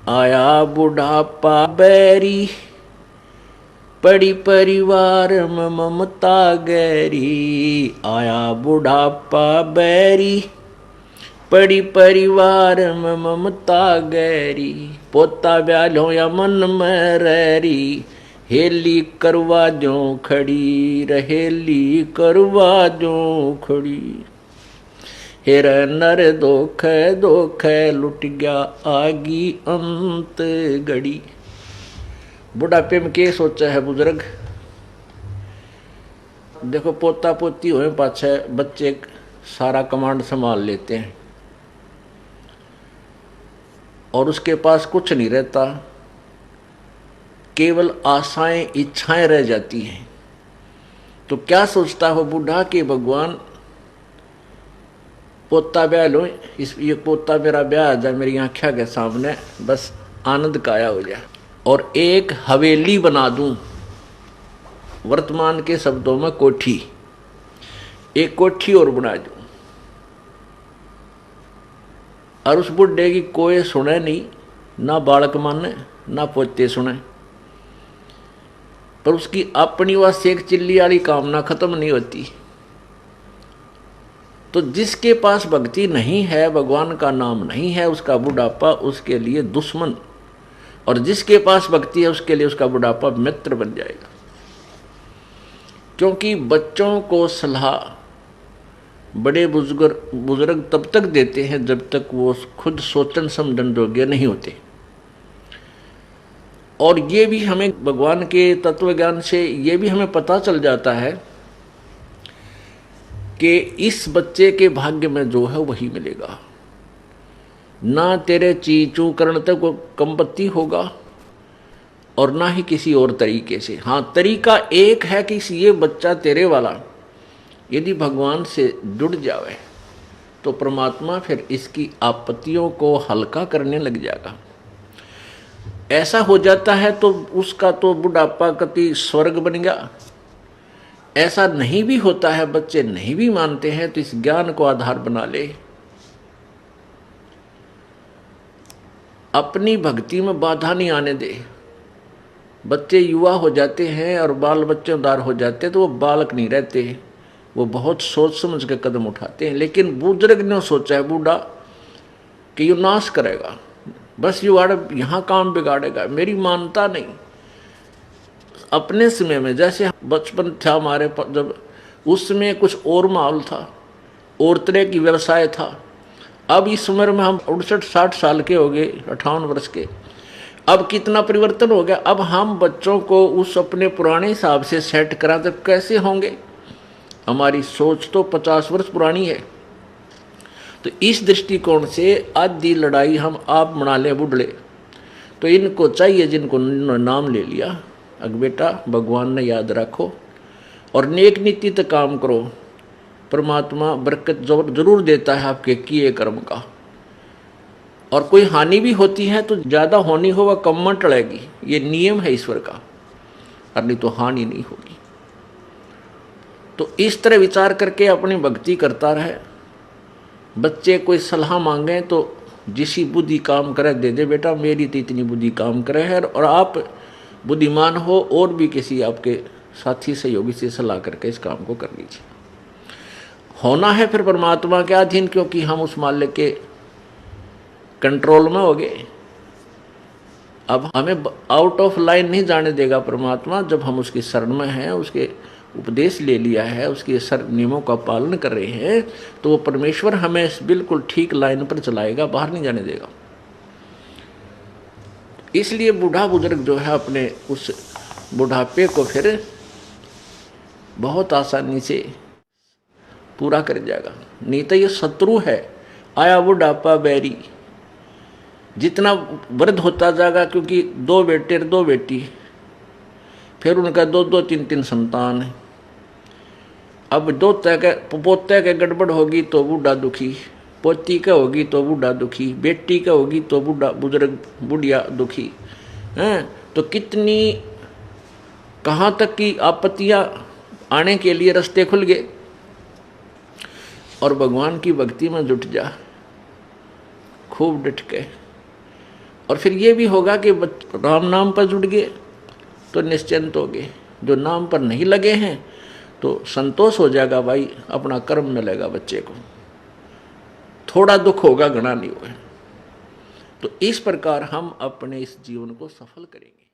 आया बुढ़ापा बैरी, पड़ी परिवार में ममता गहरी। आया बुढ़ापा बैरी, पड़ी परिवार में ममता गहरी। पोता ब्यालो या मन में रहरी, हेली करवा जो खड़ी, रहेली करवा जो खड़ी। हेर नर दोख दोख लुट गया आगी अंत घड़ी। बुढ़ापे में क्या सोचा है बुजुर्ग? देखो पोता पोती हुए पाछे बच्चे सारा कमांड संभाल लेते हैं और उसके पास कुछ नहीं रहता, केवल आशाएं इच्छाएं रह जाती हैं। तो क्या सोचता हो बूढ़ा कि भगवान पोता ब्याह लो, इस ये पोता मेरा ब्याह आ जाए मेरी आंखों के सामने, बस आनंद काया हो जाए और एक हवेली बना दूं। वर्तमान के शब्दों में कोठी, एक कोठी और बना दूं और उस बुढ़े की कोई सुने नहीं, ना बालक माने ना पोते सुने, पर उसकी अपनी वह सेक चिल्ली वाली कामना खत्म नहीं होती। तो जिसके पास भक्ति नहीं है, भगवान का नाम नहीं है, उसका बुढ़ापा उसके लिए दुश्मन, और जिसके पास भक्ति है उसके लिए उसका बुढ़ापा मित्र बन जाएगा। क्योंकि बच्चों को सलाह बड़े बुजुर्ग तब तक देते हैं जब तक वो खुद सोचन समझन योग्य नहीं होते। और ये भी हमें भगवान के तत्व ज्ञान से ये भी हमें पता चल जाता है कि इस बच्चे के भाग्य में जो है वही मिलेगा। ना तेरे चीचू करण तक वो कंपत्ति होगा और ना ही किसी और तरीके से। हाँ, तरीका एक है कि ये बच्चा तेरे वाला यदि भगवान से जुड़ जावे तो परमात्मा फिर इसकी आपत्तियों को हल्का करने लग जाएगा। ऐसा हो जाता है तो उसका तो बुढ़ापा कति स्वर्ग बन गया। ऐसा नहीं भी होता है, बच्चे नहीं भी मानते हैं, तो इस ज्ञान को आधार बना ले, अपनी भक्ति में बाधा नहीं आने दे। बच्चे युवा हो जाते हैं और बाल बच्चेदार हो जाते हैं तो वो बालक नहीं रहते, वो बहुत सोच समझ के कदम उठाते हैं। लेकिन बुजुर्ग ने सोचा है बूढ़ा कि ये नाश करेगा, बस ये यहाँ काम बिगाड़ेगा, मेरी मानता नहीं। अपने समय में जैसे बचपन था हमारे, जब उस समय कुछ और माहौल था, और तरह की व्यवसाय था। अब इस उम्र में हम 59-60 साल के हो गए, 58 वर्ष के, अब कितना परिवर्तन हो गया। अब हम बच्चों को उस अपने पुराने हिसाब से सेट करा तो कैसे होंगे? हमारी सोच तो 50 वर्ष पुरानी है। तो इस दृष्टिकोण से आधी लड़ाई हम आप बना ले बुढ़ले। तो इनको चाहिए जिनको नाम ले लिया, अग बेटा भगवान ने याद रखो और नेक नीति तक काम करो, परमात्मा बरकत जरूर देता है आपके किए कर्म का। और कोई हानि भी होती है तो ज़्यादा होनी हो वह कम में टलेगी, ये नियम है ईश्वर का, और नहीं तो हानि नहीं होगी। तो इस तरह विचार करके अपनी भक्ति करता रहे। बच्चे कोई सलाह मांगे तो जिसी बुद्धि काम करे दे दे, बेटा मेरी तो इतनी बुद्धि काम करे है, और आप बुद्धिमान हो और भी किसी आपके साथी सहयोगी से सलाह करके इस काम को कर लीजिए। होना है फिर परमात्मा के अधीन, क्योंकि हम उस मालिक के कंट्रोल में हो गए। अब हमें आउट ऑफ लाइन नहीं जाने देगा परमात्मा। जब हम उसकी शरण में हैं, उसके उपदेश ले लिया है, उसके नियमों का पालन कर रहे हैं, तो वो परमेश्वर हमें बिल्कुल ठीक लाइन पर चलाएगा, बाहर नहीं जाने देगा। इसलिए बूढ़ा बुजुर्ग जो है अपने उस बुढ़ापे को फिर बहुत आसानी से पूरा कर जाएगा। नहीं तो ये शत्रु है। आया बुढ़ापा बैरी, जितना वृद्ध होता जाएगा, क्योंकि 2 बेटे 2 बेटी, फिर उनका 2-2 3-3 संतान है। अब पोते के गड़बड़ होगी तो बूढ़ा दुखी, पोती का होगी तो बूढ़ा दुखी, बेटी का होगी तो बुढ़िया दुखी हैं। तो कितनी कहाँ तक की आपत्तियाँ आने के लिए रास्ते खुल गए। और भगवान की भक्ति में जुट जा खूब डट के, और फिर ये भी होगा कि राम नाम पर जुट गए तो निश्चिंत हो गए, जो नाम पर नहीं लगे हैं तो संतोष हो जाएगा, भाई अपना कर्म मिलेगा बच्चे को, थोड़ा दुख होगा, घना नहीं होगा। तो इस प्रकार हम अपने इस जीवन को सफल करेंगे।